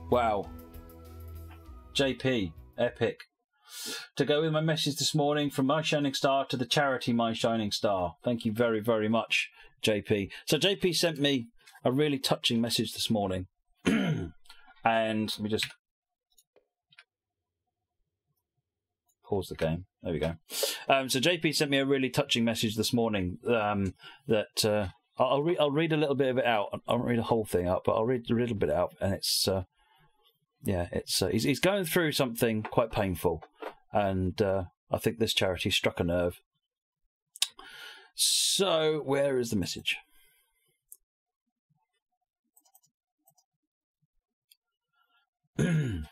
Wow. JP, epic. To go with my message this morning, from My Shining Star to the charity My Shining Star. Thank you very, very much, JP. So JP sent me a really touching message this morning. And let me just pause the game. There we go. So JP sent me a really touching message this morning that I'll read a little bit of it out. I won't read the whole thing out, but I'll read a little bit out. And it's he's going through something quite painful, and I think this charity struck a nerve. So where is the message? Come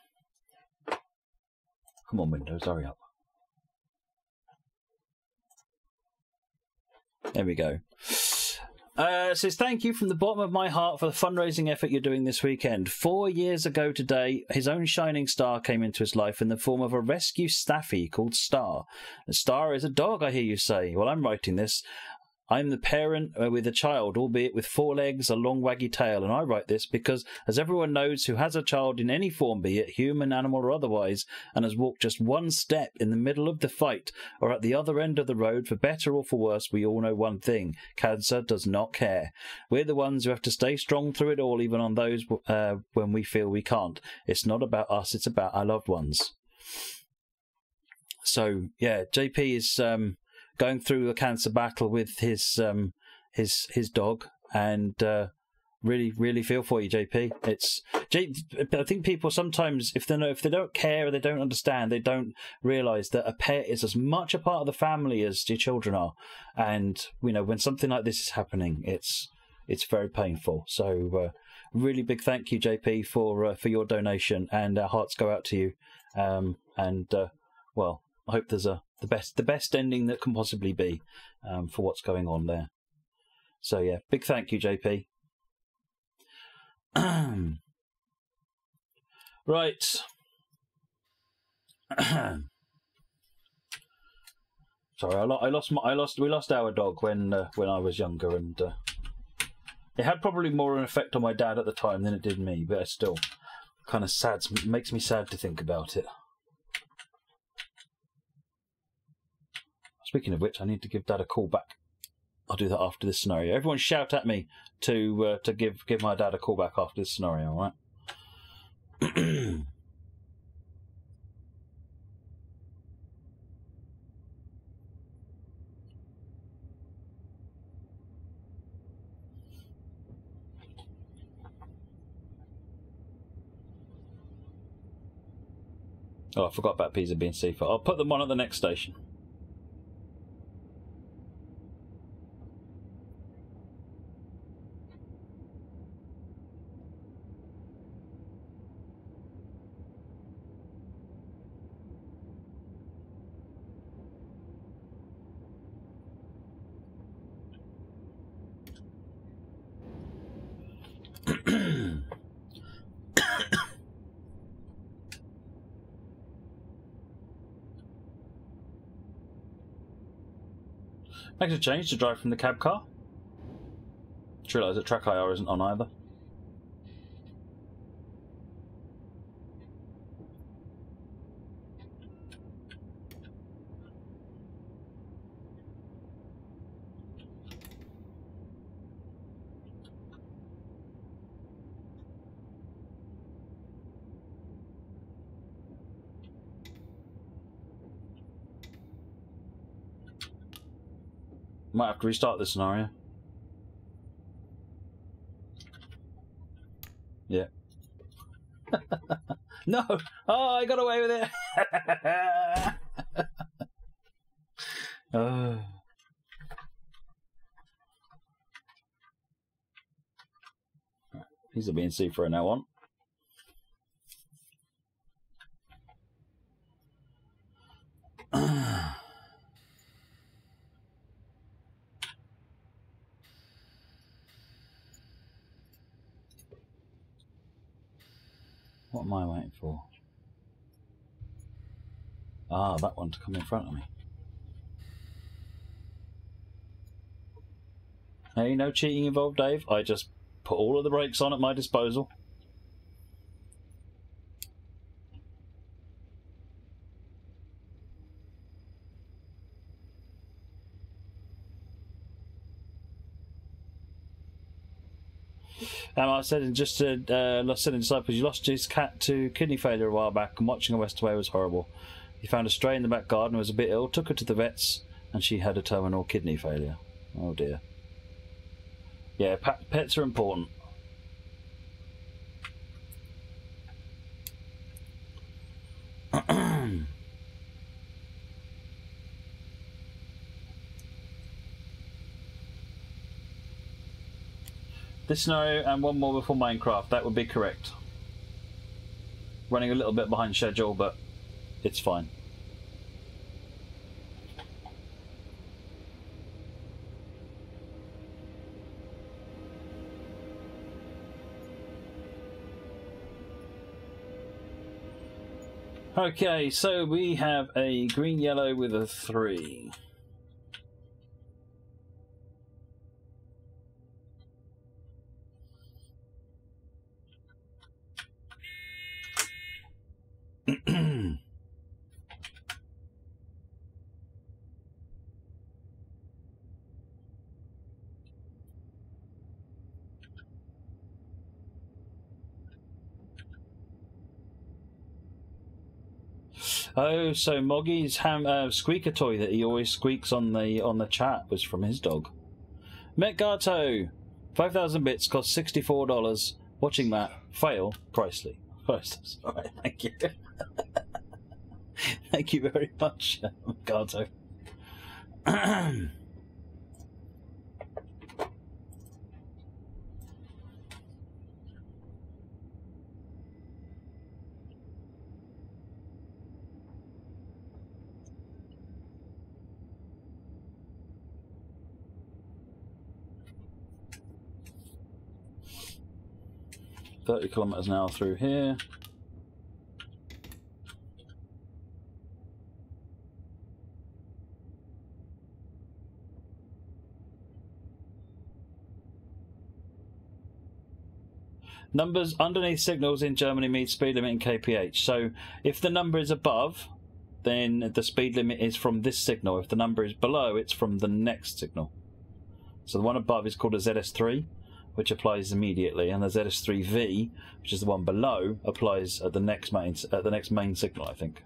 on, Windows, hurry up. There we go. It says, thank you from the bottom of my heart for the fundraising effort you're doing this weekend. 4 years ago today, his own shining star came into his life in the form of a rescue staffy called Star. The Star is a dog, I hear you say. Well, I'm writing this. I'm the parent with a child, albeit with 4 legs, a long waggy tail, and I write this because, as everyone knows who has a child in any form, be it human, animal or otherwise, and has walked just one step in the middle of the fight or at the other end of the road, for better or for worse, we all know one thing: cancer does not care. We're the ones who have to stay strong through it all, even on those when we feel we can't. It's not about us, it's about our loved ones. So, yeah, JP is going through a cancer battle with his dog, and really feel for you, JP. I think people sometimes, if they don't care or they don't understand, they don't realise that a pet is as much a part of the family as your children are. And when something like this is happening, it's very painful. So really big thank you, JP, for your donation, and our hearts go out to you. Well, I hope there's the best ending that can possibly be for what's going on there. So yeah, big thank you, JP. Right. Sorry, we lost our dog when I was younger, and it had probably more of an effect on my dad at the time than it did me, but it's still kind of sad. It makes me sad to think about it. Speaking of which, I need to give Dad a call back. I'll do that after this scenario. Everyone shout at me to give my dad a call back after this scenario, all right? Oh, I forgot about DABpbzkfa. I'll put them on at the next station. Makes a change to drive from the cab car. Just realised that track IR isn't on either. Might have to restart this scenario. Yeah. No! Oh, I got away with it! He's a BNC for now on. What am I waiting for? Ah, that one to come in front of me. Hey, no cheating involved, Dave. I just put all of the brakes on at my disposal. I said just to Lost in Disciples, you lost his cat to kidney failure a while back, and watching her West away was horrible. He found a stray in the back garden, was a bit ill, took her to the vets, and she had a terminal kidney failure. Oh dear. Yeah, pets are important. This scenario and one more before Minecraft, that would be correct. Running a little bit behind schedule, but it's fine. Okay, so we have a green-yellow with a 3. Oh, so Moggy's squeaker toy that he always squeaks on the chat was from his dog. Metgato, 5,000 bits cost $64. Watching Matt fail, priceless. Priceless. All right, thank you. Thank you very much, Metgato. 30 kilometers an hour through here. Numbers underneath signals in Germany mean speed limit in kph. So if the number is above, then the speed limit is from this signal. If the number is below, it's from the next signal. So the one above is called a ZS3, which applies immediately, and the ZS3V, which is the one below, applies at the next main signal, I think.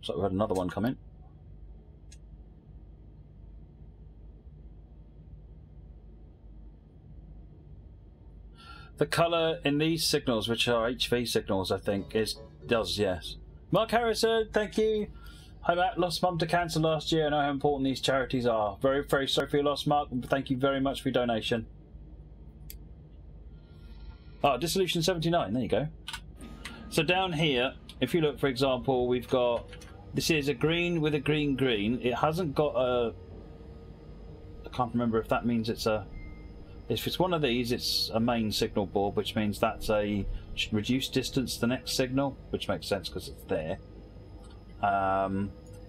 So we had another one come in. The colour in these signals, which are HV signals, I think, does, yes. Mark Harrison, thank you. Hi Matt, lost mum to cancer last year. I know how important these charities are. Very, very sorry for your loss, Mark. Thank you very much for your donation. Ah, Dissolution 79, there you go. So down here, if you look, for example, we've got... This is a green with a green green. It hasn't got a... I can't remember if that means it's a... If it's one of these, it's a main signal board, which means that's a reduced distance to the next signal, which makes sense because it's there.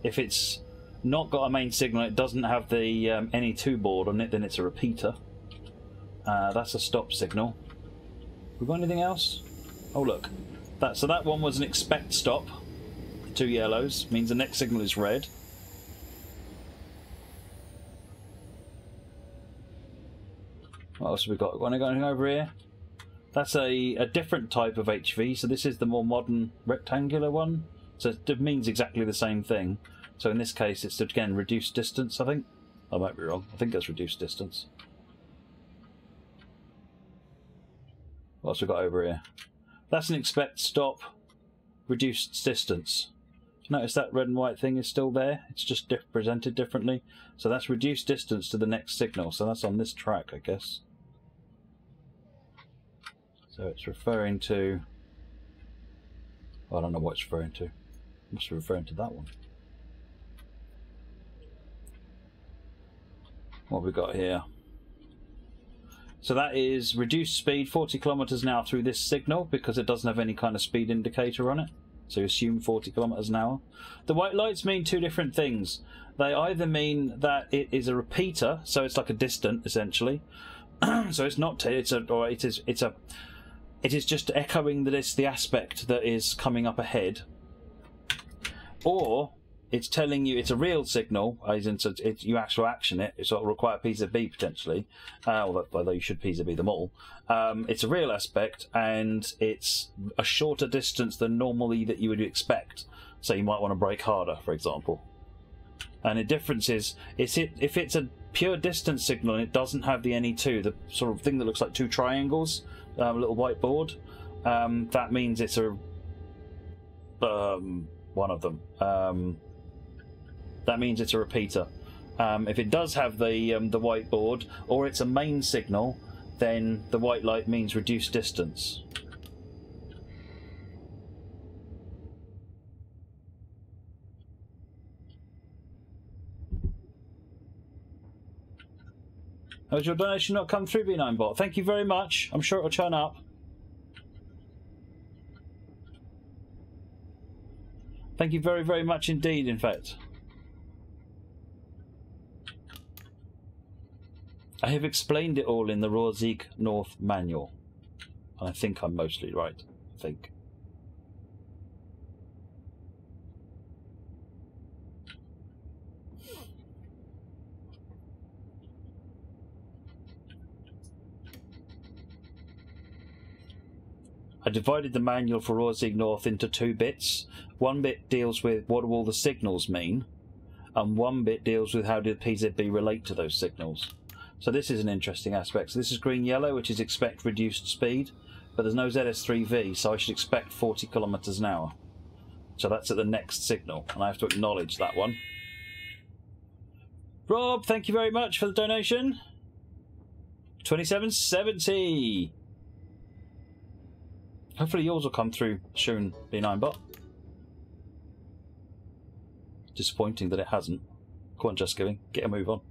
If it's not got a main signal, it doesn't have the NE2 board on it, then it's a repeater. That's a stop signal. We got anything else? Oh look, so that one was an expect stop. 2 yellows means the next signal is red. What else have we got? Want to go anything over here? That's a different type of HV. So this is the more modern rectangular one. So it means exactly the same thing. So in this case, it's again reduced distance. I think I might be wrong. I think that's reduced distance. What else we got over here? That's an expect, stop, reduced distance. Notice that red and white thing is still there. It's just presented differently. So that's reduced distance to the next signal. So that's on this track, I guess. So it's referring to... I don't know what it's referring to. It must be referring to that one. What have we got here? So that is reduced speed 40 kilometers an hour through this signal because it doesn't have any kind of speed indicator on it. So you assume 40 kilometers an hour. The white lights mean two different things. They either mean that it is a repeater, so it's like a distant essentially. So it's not. It is just echoing the aspect that is coming up ahead, or it's telling you it's a real signal, as in you actually action it. It's will require PZB potentially, although you should PZB them all. It's a real aspect, and it's a shorter distance than normally that you would expect. So you might want to brake harder, for example. And the difference is, if it's a pure distance signal and it doesn't have the NE2, the sort of thing that looks like two triangles, a little whiteboard, that means it's a one of them. That means it's a repeater. If it does have the whiteboard, or it's a main signal, then the white light means reduced distance. Has your donation not come through, B9bot? Thank you very much. I'm sure it'll turn up. Thank you very, very much indeed, in fact. I have explained it all in the Rohrsieg North manual. And I think I'm mostly right. I think. I divided the manual for Rohrsieg North into 2 bits. One bit deals with what do all the signals mean, and one bit deals with how did PZB relate to those signals. So this is an interesting aspect. So this is green-yellow, which is expect reduced speed, but there's no ZS3V, so I should expect 40 kilometers an hour. So that's at the next signal, and I have to acknowledge that one. Rob, thank you very much for the donation. 2770. Hopefully yours will come through soon, B9bot. Disappointing that it hasn't. Go on, Just Giving. Get a move on.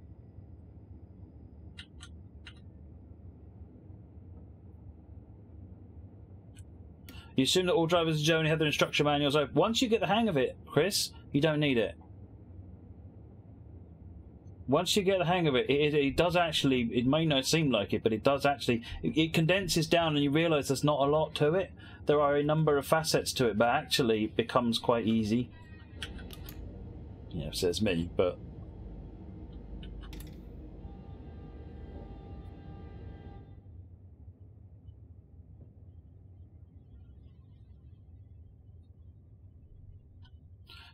You assume that all drivers in Germany have their instruction manuals open. Once you get the hang of it, Chris, you don't need it. Once you get the hang of it, it does actually, it may not seem like it, but it does actually, it condenses down and you realise there's not a lot to it. There are a number of facets to it, but actually it becomes quite easy. Yeah, says me, but...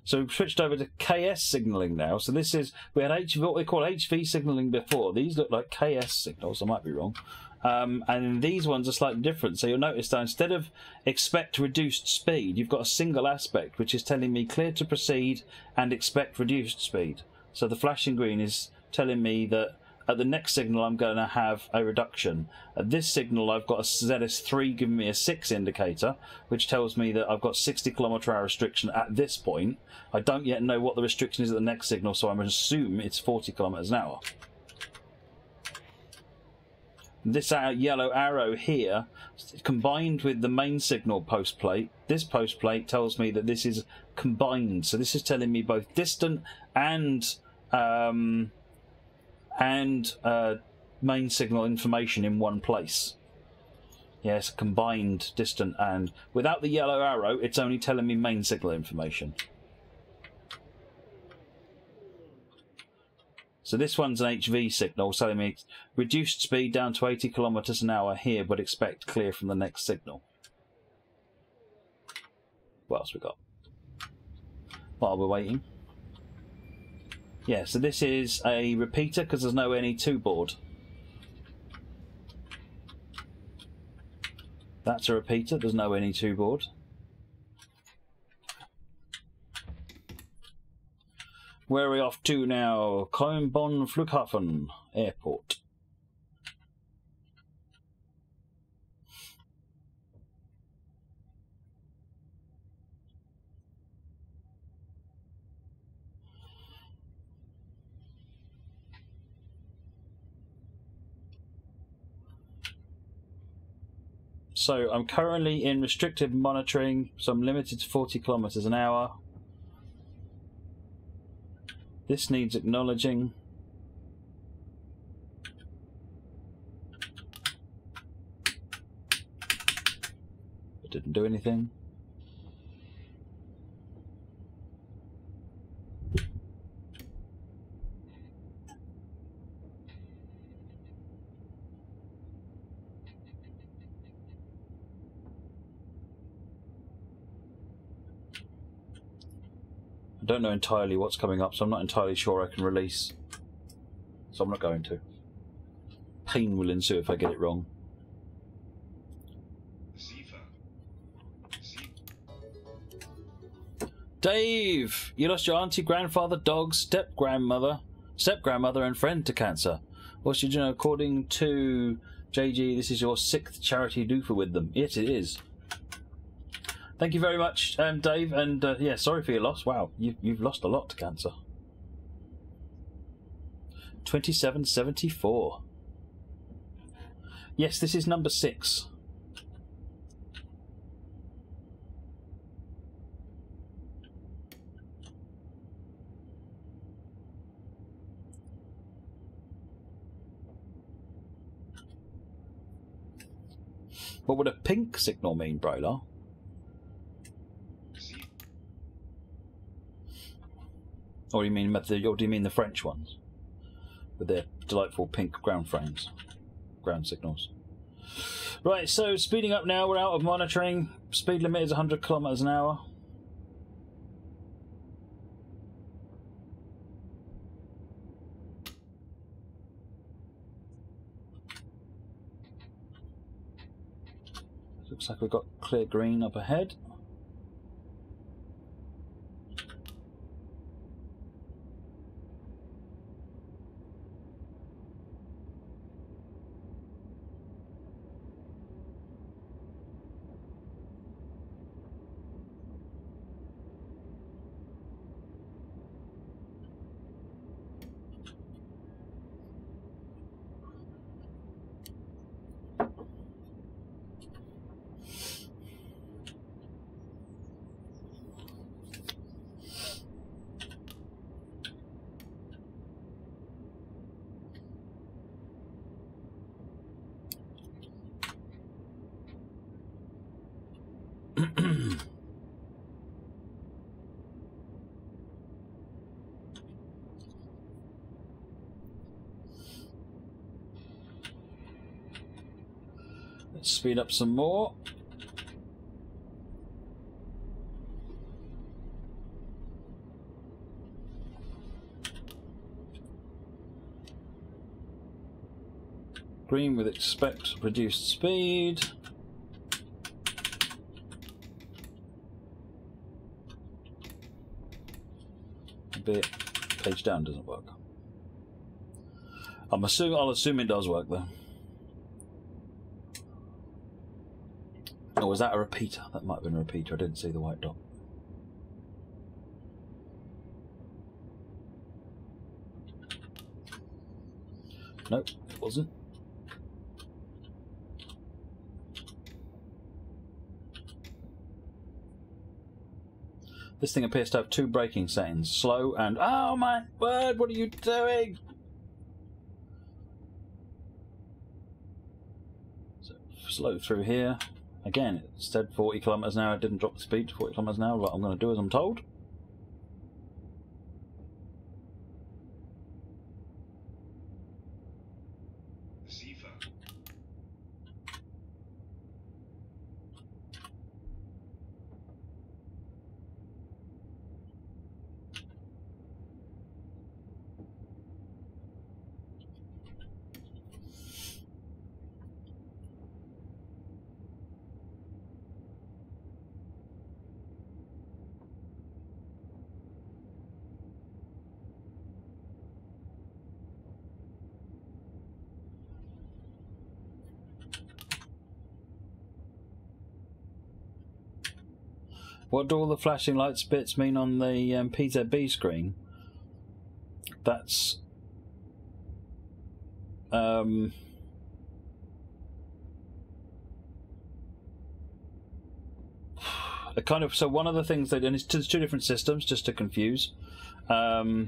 So we've switched over to KS signalling now. So this is, we had what we call HV signalling before. These look like KS signals, I might be wrong. And these ones are slightly different. So you'll notice that instead of expect reduced speed, you've got a single aspect, which is telling me clear to proceed and expect reduced speed. So the flashing green is telling me that at the next signal I'm going to have a reduction. At this signal I've got a ZS3 giving me a 6 indicator, which tells me that I've got 60 km/h restriction at this point. I don't yet know what the restriction is at the next signal, so I'm going to assume it's 40 km/h. This yellow arrow here, combined with the main signal post plate, this post plate tells me that this is combined. So this is telling me both distant and main signal information in one place. Yes, combined distant, and without the yellow arrow it's only telling me main signal information. So this one's an HV signal telling me reduced speed down to 80 km/h here, but expect clear from the next signal. What else we got while we're waiting? Yeah, so this is a repeater because there's no NE2 board. That's a repeater. There's no NE2 board. Where are we off to now? Koln Flughafen Airport. So I'm currently in restricted monitoring, so I'm limited to 40 kilometers an hour. This needs acknowledging. It didn't do anything. I don't know entirely what's coming up, so I'm not entirely sure I can release. So I'm not going to. Pain will ensue if I get it wrong. Dave! You lost your auntie, grandfather, dog, step-grandmother, and friend to cancer. What's your journal? According to JG, this is your 6th charity doofer with them. Yes, it is. Thank you very much, Dave, and yeah, sorry for your loss. Wow, you've lost a lot to cancer. 2774. Yes, this is number 6. What would a pink signal mean, Brolar? Or do you mean the French ones with their delightful pink ground frames, ground signals? Right, so speeding up now. We're out of monitoring. Speed limit is 100 kilometers an hour. Looks like we've got clear green up ahead. Let's speed up some more. Green with expect reduced speed. Bit page down doesn't work. I'll assume it does work though. Oh, was that a repeater? That might have been a repeater. I didn't see the white dot. Nope, it wasn't. This thing appears to have 2 braking settings, slow and... Oh my word, what are you doing? So, slow through here. Again, it said 40 kilometers an hour, it didn't drop the speed to 40 kilometers an hour. What I'm going to do as I'm told. What do all the flashing lights bits mean on the PZB screen? That's a kind of, so one of the things and it's two different systems, just to confuse. So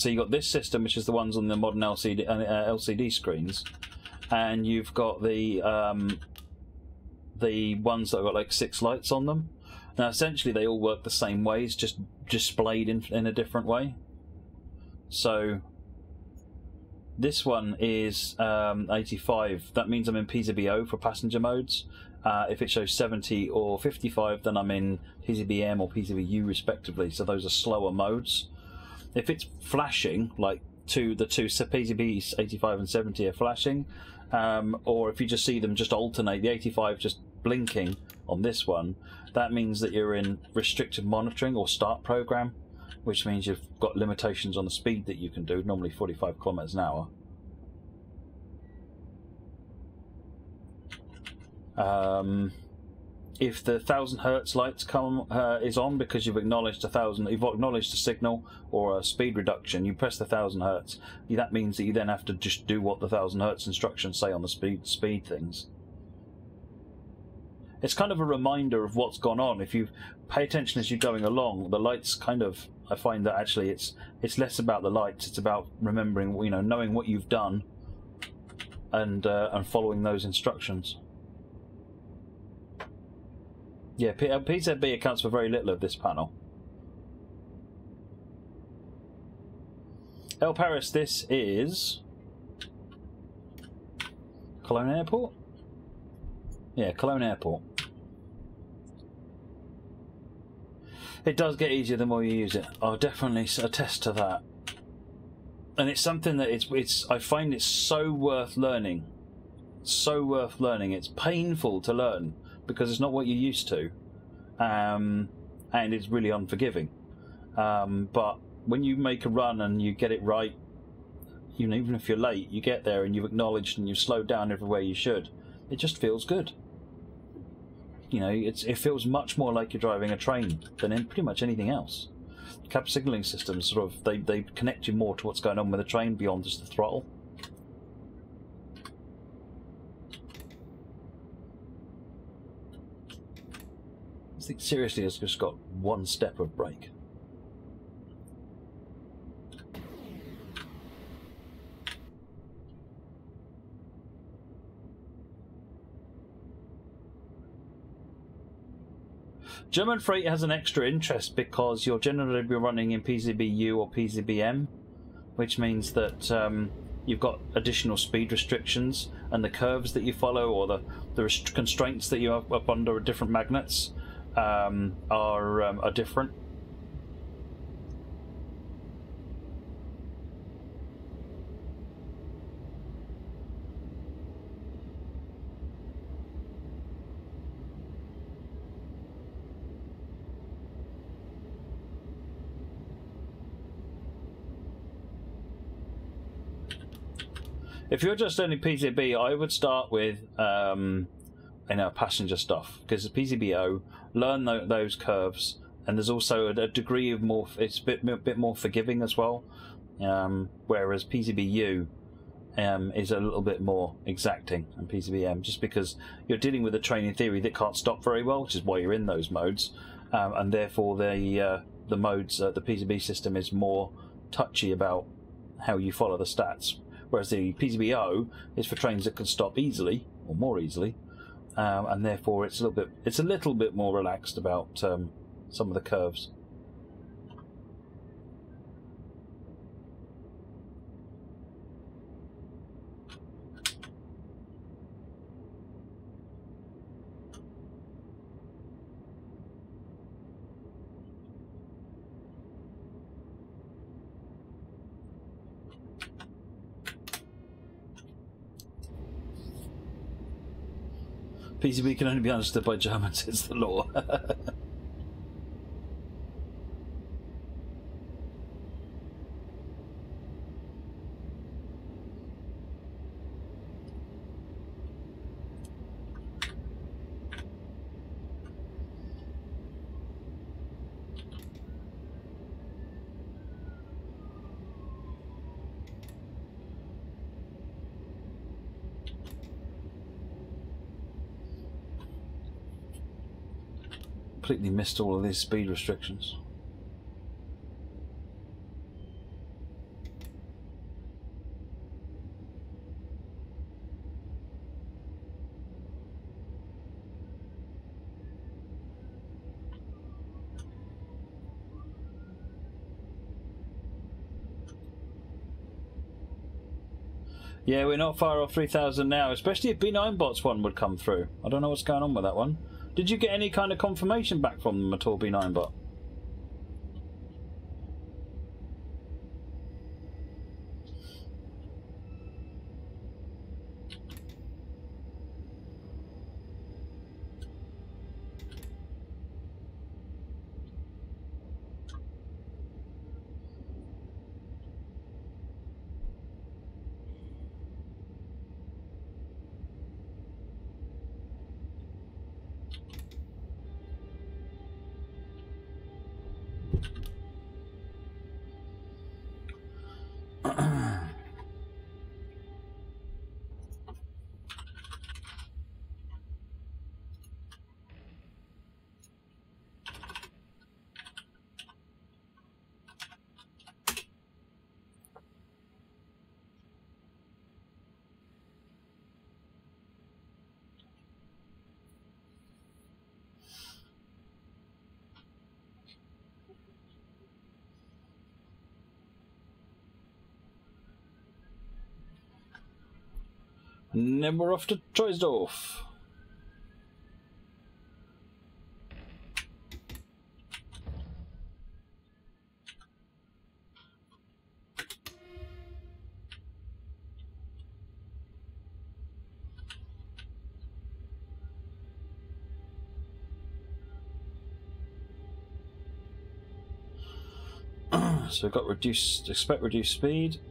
you got this system, which is the ones on the modern LCD screens, and you've got the ones that have got like 6 lights on them. Now, essentially, they all work the same way. It's just displayed in a different way. So this one is 85. That means I'm in PZBO for passenger modes. If it shows 70 or 55, then I'm in PZBM or PZBU respectively. So those are slower modes. If it's flashing, like the two PZBs 85 and 70 are flashing, or if you just see them just alternate, the 85 just blinking on this one, that means that you're in restricted monitoring or start program, which means you've got limitations on the speed that you can do, normally 45 kilometers an hour. If the 1000 hertz lights is on because you've acknowledged a signal or a speed reduction, you press the 1000 hertz. That means that you then have to just do what the 1000 hertz instructions say on the speed things. It's kind of a reminder of what's gone on. If you pay attention as you're going along, the lights kind of, I find that actually it's less about the lights. It's about remembering, knowing what you've done and following those instructions. Yeah, PZB accounts for very little of this panel. El Paris, this is Cologne Airport? Yeah, Cologne Airport. It does get easier the more you use it. I'll definitely attest to that. And it's something that I find it's so worth learning. So worth learning. It's painful to learn, because it's not what you're used to, and it's really unforgiving. But when you make a run and you get it right, even if you're late, you get there and you've acknowledged and you've slowed down everywhere you should. It just feels good. It feels much more like you're driving a train than in pretty much anything else. Cab signalling systems they connect you more to what's going on with the train beyond just the throttle. I think seriously it's just got one step of brake. German freight has an extra interest because you'll generally be running in PZBU or PZBM, which means that you've got additional speed restrictions, and the curves that you follow or the constraints that you have up under different magnets are different. If you're just only PZB, I would start with passenger stuff, because the PZBO, learn those curves, and there's also a degree of more. It's a bit more forgiving as well, whereas PZBU is a little bit more exacting than PZBM, just because you're dealing with a train in theory that can't stop very well, which is why you're in those modes, and therefore the modes, the PZB system is more touchy about how you follow the stats. Whereas the PZBO is for trains that can stop easily or more easily, and therefore it's a little bit more relaxed about some of the curves. PZB can only be understood by Germans, it's the law. completely missed all of these speed restrictions. Yeah, we're not far off 3,000 now, especially if B9Bot's one would come through. I don't know what's going on with that one. Did you get any kind of confirmation back from them at all, B9Bot? And then we're off to Troisdorf. So we've got reduced, expect reduced speed.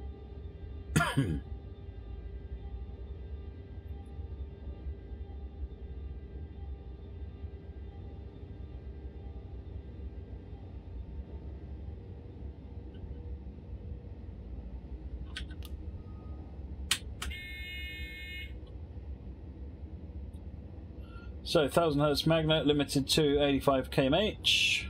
So 1000 Hz magnet limited to 85 kmh.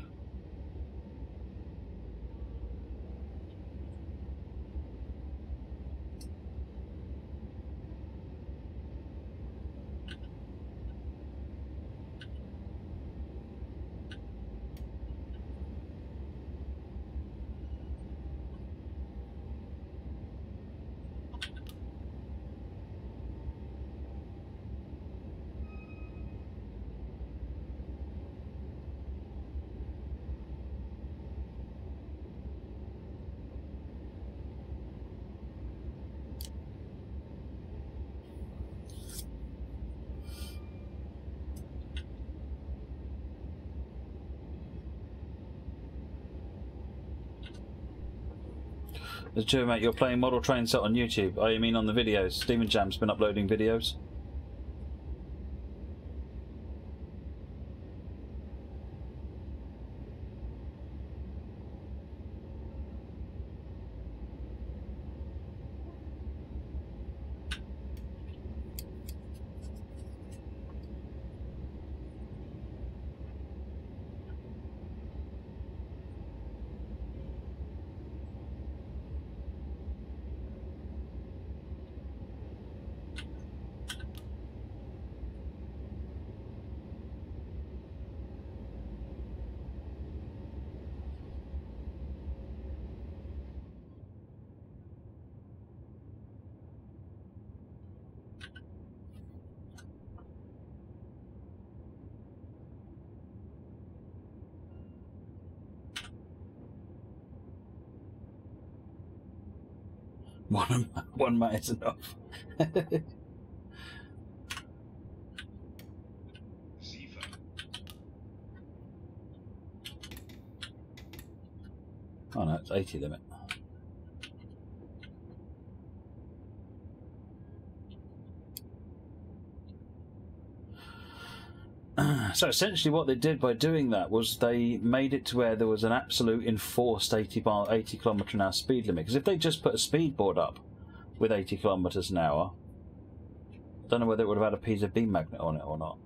There's two, mate. You're playing Model Train Set on YouTube. Oh, you mean on the videos? Stephen Jam's been uploading videos. One mat is enough. Oh no, it's 80 limit. So essentially what they did by doing that was they made it to where there was an absolute enforced 80 km/h speed limit. Because if they just put a speed board up with 80 km/h, I don't know whether it would have had a PZB magnet on it or not.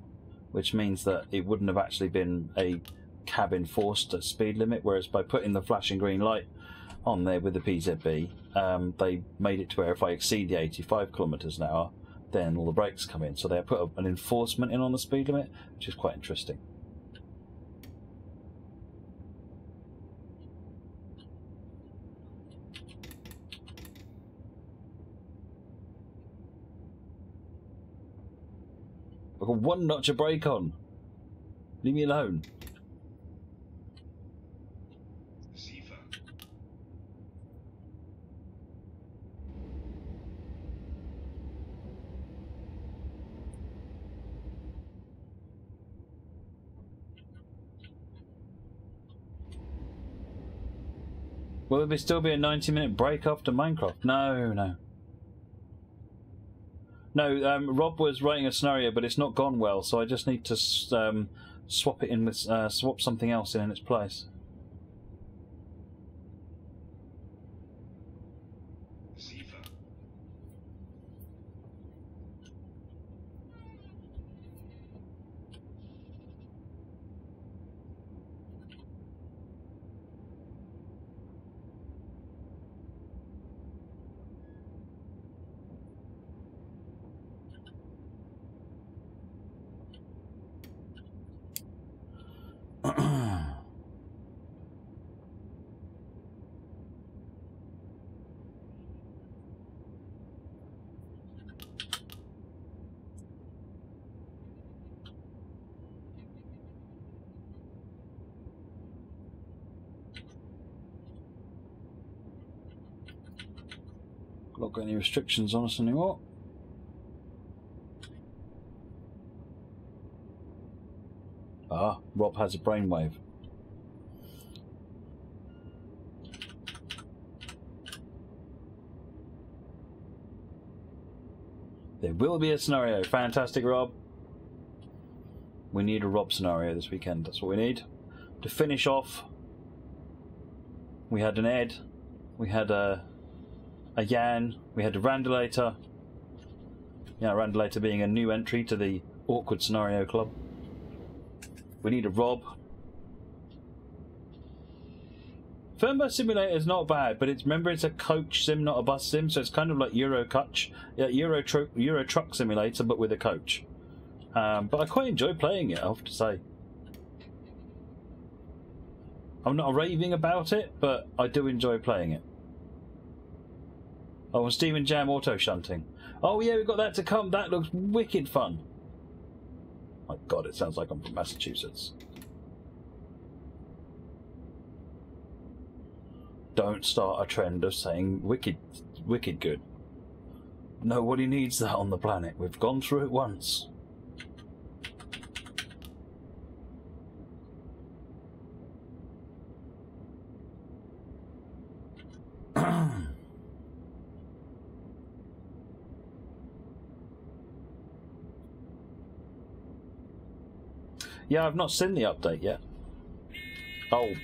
which means that it wouldn't have actually been a cab-enforced speed limit, whereas by putting the flashing green light on there with the PZB, they made it to where if I exceed the 85 kilometres an hour, then all the brakes come in. So they put an enforcement in on the speed limit, which is quite interesting. I've got one notch of brake on. Leave me alone. Will there still be a 90-minute break after Minecraft? No, no. No, Rob was writing a scenario, but it's not gone well, so I just need to swap it in with swap something else in its place. Not got any restrictions on us anymore. Ah, Rob has a brainwave. There will be a scenario. Fantastic, Rob. We need a Rob scenario this weekend. That's what we need. To finish off, we had an Ed, we had a Jan, we had a Randolator. Yeah, Randolator being a new entry to the Awkward Scenario Club. We need a Rob. Firmware Simulator is not bad, but remember it's a coach sim, not a bus sim, so it's kind of like Euro Truck Simulator, but with a coach. But I quite enjoy playing it, I have to say. I'm not raving about it, but I do enjoy playing it. Oh, and Steven Jam auto shunting. Oh yeah, we've got that to come. That looks wicked fun. My God, it sounds like I'm from Massachusetts. Don't start a trend of saying wicked good. Nobody needs that on the planet. We've gone through it once. Yeah, I've not seen the update yet. Oh,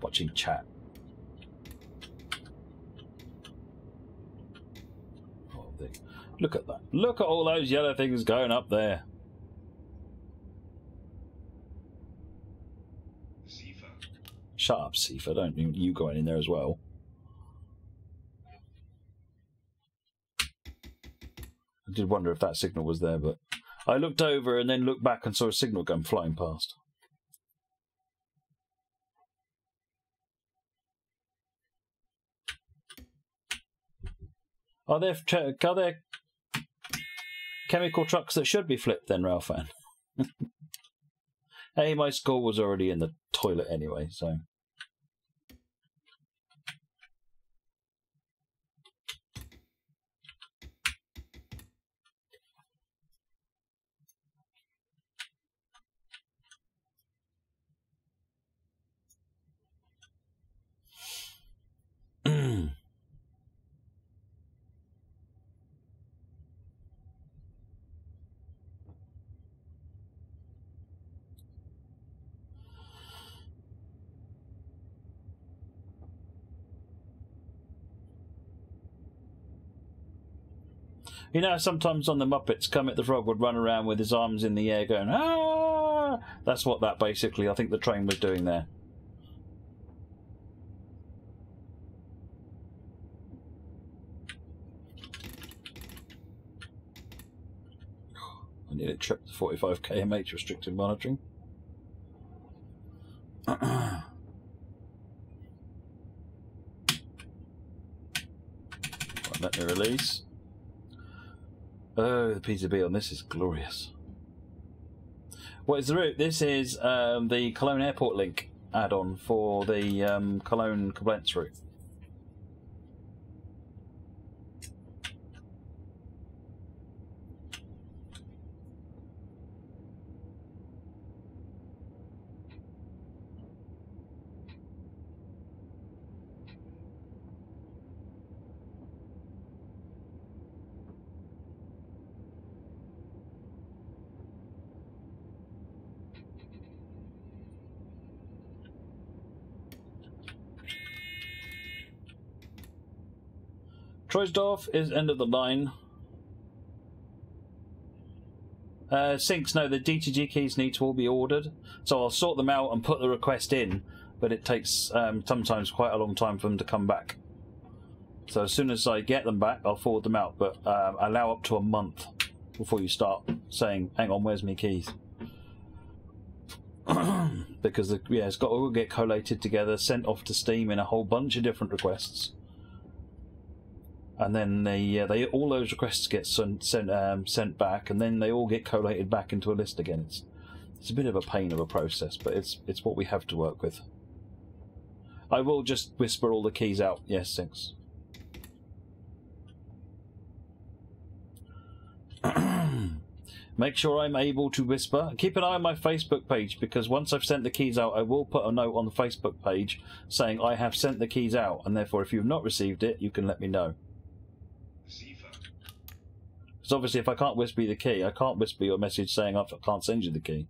watching chat. Oh, look at that. Look at all those yellow things going up there. Shut up, Sifa. Don't you go in there as well. I did wonder if that signal was there, but I looked over and then looked back and saw a signal going flying past. Are there chemical trucks that should be flipped then, Ralphan? Hey, my score was already in the toilet anyway, so... You know, sometimes on the Muppets, Kermit the Frog would run around with his arms in the air going, ah! That's what that basically, I think the train was doing there. I nearly tripped the 45 kmh restricted monitoring. Let me release. Oh, the PCB on this is glorious. What is the route? This is the Cologne Airport link add-on for the Cologne Koblenz route. Troisdorf is end of the line. Syncs, no, the DTG keys need to all be ordered. So I'll sort them out and put the request in, but it takes sometimes quite a long time for them to come back. So as soon as I get them back, I'll forward them out, but allow up to a month before you start saying, hang on, where's my keys? Because it's got to all get collated together, sent off to Steam in a whole bunch of different requests. And then all those requests get sent back, and then they all get collated back into a list again. It's a bit of a pain of a process, but it's what we have to work with. I will just whisper all the keys out. Yes, thanks. Make sure I'm able to whisper. Keep an eye on my Facebook page, because once I've sent the keys out, I will put a note on the Facebook page saying I have sent the keys out, and therefore if you've not received it, you can let me know. Because obviously if I can't whisper you the key, I can't whisper your message saying I can't send you the key.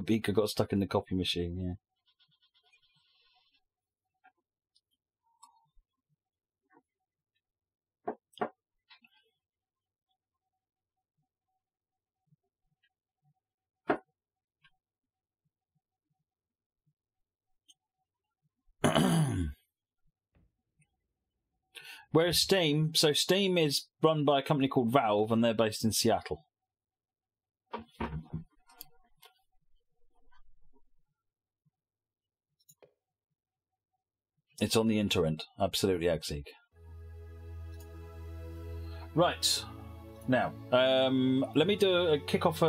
Beaker got stuck in the copy machine, yeah. Whereas Steam, so Steam is run by a company called Valve, and they're based in Seattle. It's on the internet, absolutely, Axig. Right, now, let me do a kick off